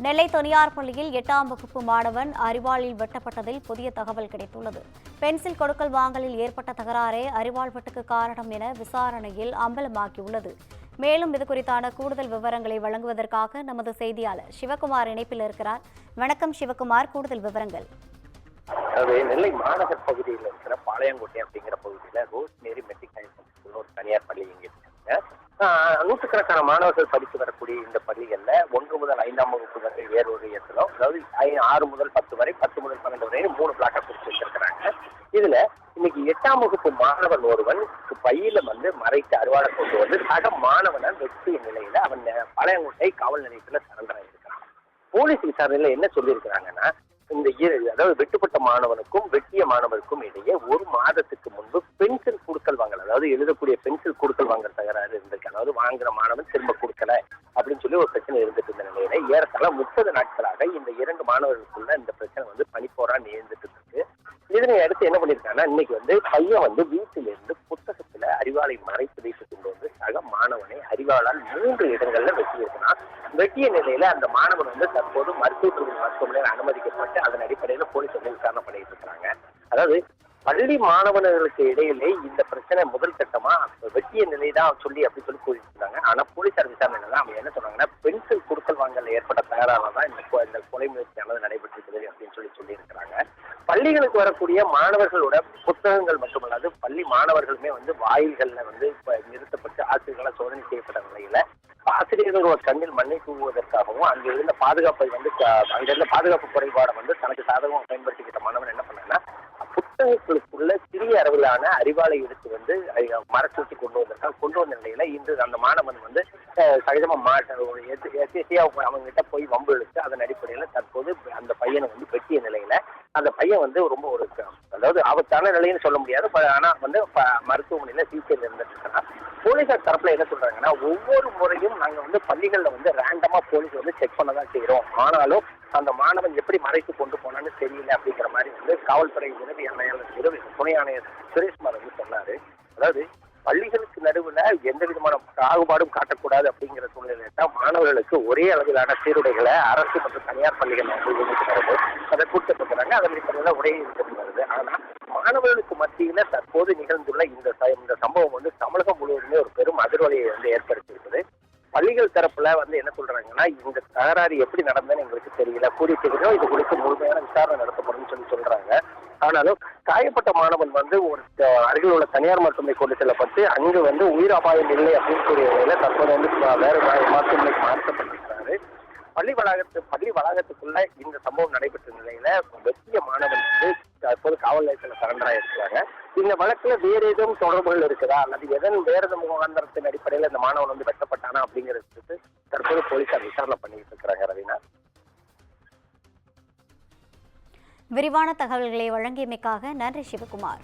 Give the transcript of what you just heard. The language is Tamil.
நெல்லை தனியார் பள்ளியில் 8ஆம் வகுப்பு மாணவன் அரிவாளில் வெட்டப்பட்டதில் புதிய தகவல் கிடைத்துள்ளது. பென்சில் கொடுக்கல் வாங்கலில் ஏற்பட்ட தகராறே அரிவாள் வெட்டுக்கு காரணம் என விசாரணையில் அம்பலமாகியுள்ளது. மேலும் இதுகுறித்தான கூடுதல் விவரங்களை வழங்குவதற்காக நமது செய்தியாளர் சிவகுமார் இணைப்பில் இருக்கிறார். வணக்கம் சிவகுமார், கூடுதல் விவரங்கள். நெல்லை மாநகர் பகுதியில் இருக்கிற பாளையங்கோட்டை அப்படிங்கிற பகுதியில் ரோஸ்மேரி மெட்ரிக் ஹைஸ்கூல் ஒரு தனியார் பள்ளி இங்கே இருக்காங்க. நூற்றுக்கணக்கான மாணவர்கள் படித்து வரக்கூடிய இந்த பள்ளிகள்ல 1 முதல் 5ஆம் வகுப்பு வரை வேறொரு இடத்துல, அதாவது 6 முதல் 10 வரை, 10 முதல் 12 வரை 3 பிளாக்கை பிரிச்சு வச்சிருக்கிறாங்க. இதுல இன்னைக்கு 8ஆம் வகுப்பு மாணவன் ஒருவன் பையில மறைத்து அறுவாடை கொண்டு வந்து சக மாணவனை வெற்றிய நிலையில அவன் பாளையங்கோட்டை காவல் நிலையத்துல சரண்டர் ஆயிருக்கிறான். போலீஸ் விசாரணையில என்ன சொல்லியிருக்கிறாங்கன்னா, இந்த அதாவது வெட்டுப்பட்ட மாணவனுக்கும் வெட்டிய மாணவருக்கும் இடையே 1 மாதத்துக்கு முன்பு பென்சில் கொடுக்கல் வாங்கல், அதாவது எழுதக்கூடிய பென்சில் கொடுக்கல் வாங்கல் தகராறு இருந்திருக்கு. அதாவது வாங்குற மாணவன் திரும்ப கொடுக்கல அப்படின்னு சொல்லி ஒரு பிரச்சனை இருந்துட்டு இருந்த நிலையில ஏறத்தாழ 30 நாட்களாக இந்த 2 மாணவர்களுக்குள்ள இந்த பிரச்சனை பனிப்போரா நேர்ந்துட்டு இருக்கு. இதனை அடுத்து என்ன பண்ணிருக்காங்கன்னா, இன்னைக்கு பையன் வீட்டிலிருந்து புத்தகத்துல அரிவாளை மறைத்து வைத்து கொண்டு வந்து சக மாணவனை அரிவாளால் 3 இடங்கள்ல வெட்டியிருக்கிறான். வெட்டிய நிலையில அந்த மாணவன் தற்போது மருத்துவமனையில் அனுமதிக்கப்பட்டு அதன் அடிப்படையில போலீஸ் விசாரணை பண்ணிட்டு இருக்கிறாங்க. அதாவது பள்ளி மாணவர்களுக்கு இடையிலே இந்த பிரச்சனை முதல் கட்டமா வெட்டிய நிலைதான் சொல்லி கூறியிருந்தாங்க. ஆனா போலீசார் விசாரணையில அவங்க என்ன சொன்னாங்கன்னா, பென்சில் கொடுக்கல் வாங்கல ஏற்பட்ட தகராறுல தான் இந்த கொலை முயற்சியானது நடைபெற்றிருக்கிறது அப்படின்னு சொல்லியிருக்கிறாங்க. பள்ளிகளுக்கு வரக்கூடிய மாணவர்களோட புத்தகங்கள் மட்டுமல்லாது பள்ளி மாணவர்களுமே வாயில்கள்ல நிறுத்தப்பட்டு ஆசிரியர்களால் சோதனை செய்யப்பட்ட நிலையில ஆசிரியர்கள் கண்ணில் மண்ணை தூங்குவதற்காகவும் அங்க இருந்த பாதுகாப்பை அங்க இருந்த பாதுகாப்பு குறைபாடை தனக்கு சாதகமாக பயன்படுத்திக்கிட்ட மாணவன் என்ன பண்ணாங்கன்னா, புத்தகங்களுக்குள்ள சிறிய அளவிலான அரிவாளை எடுத்து மரச்சூட்டி கொண்டு வந்த நிலையில இன்று அந்த மாணவன் சகஜமா அவங்க கிட்ட போய் வம்பு இழுத்து அதன் அடிப்படையில தற்போது அந்த பையனை வெட்டிய நிலையில அந்த பையன் ரொம்ப ஒரு, அதாவது ஆபத்தான நிலைன்னு சொல்ல முடியாது, ஆனா மருத்துவமனையில சிகிச்சையில் இருந்துட்டு போலீசார் தரப்புல என்ன சொல்றாங்கன்னா, ஒவ்வொரு முறையும் நாங்க பள்ளிகள்ல ரேண்டமா போலீஸ் செக் பண்ணதான் செய்யறோம், ஆனாலும் அந்த மாணவன் எப்படி மறைத்து கொண்டு போனான்னு தெரியல அப்படிங்கிற மாதிரி காவல்துறை உதவி ஆணையாளர் துணை ஆணையர் சுரேஷ்குமார் சொன்னாரு. அதாவது பள்ளிகளுக்கு நடுவுல எந்த விதமான பாகுபாடும் காட்டக்கூடாது அப்படிங்கிற சூழ்நிலை மாணவர்களுக்கு ஒரே அளவிலான சீருடைகளை அரசு மற்றும் தனியார் பள்ளிகள் வருது, அதை கூட்டப்படுறாங்க. அதன் அடிப்படையில உடைய வருது. ஆனா மாணவர்களுக்கு மத்தியில தற்போது நிகழ்ந்துள்ள இந்த சம்பவம் தமிழகம் முழுவதுமே ஒரு பெரும் அதிர்வலையை ஏற்படுத்தி இருக்குது. பள்ளிகள் தரப்புல என்ன சொல்றாங்கன்னா, இந்த தகராறு எப்படி நடந்ததுன்னு எங்களுக்கு தெரியல, கூடிய சீக்கிரம் இது குறித்து முழுமையான விசாரணை நடத்தப்படும் சொல்றாங்க. ஆனாலும் காயப்பட்ட மாணவன் ஒரு அருகில் உள்ள தனியார் மருத்துவமனை கொண்டு செல்லப்பட்டு அங்கு உயிர் அபாயம் இல்லை அப்படின்னு கூடிய நிலையில தற்போது வேற மருத்துவமனைக்கு மாற்றப்பட்டிருக்கிறாரு. பள்ளி வளாகத்துக்குள்ள இந்த சம்பவம் நடைபெற்ற நிலையில வெற்றிய மாணவன் தற்போது காவல் நிலையத்தில் சரண்டரா இருக்கிறாங்க. இந்த வழக்குல வேற ஏதும் தொடர்புகள் இருக்குதா அல்லது வேற எதுவும் முகாந்திரத்தின் அடிப்படையில இந்த மாணவன் வெட்டப்பட்டானா அப்படிங்கிறது தற்போது போலீசார் விசாரணை பண்ணிட்டு இருக்கிறாங்க. ரவீனா, விரிவான தகவல்களை வழங்கியமைக்காக நன்றி சிவகுமார்.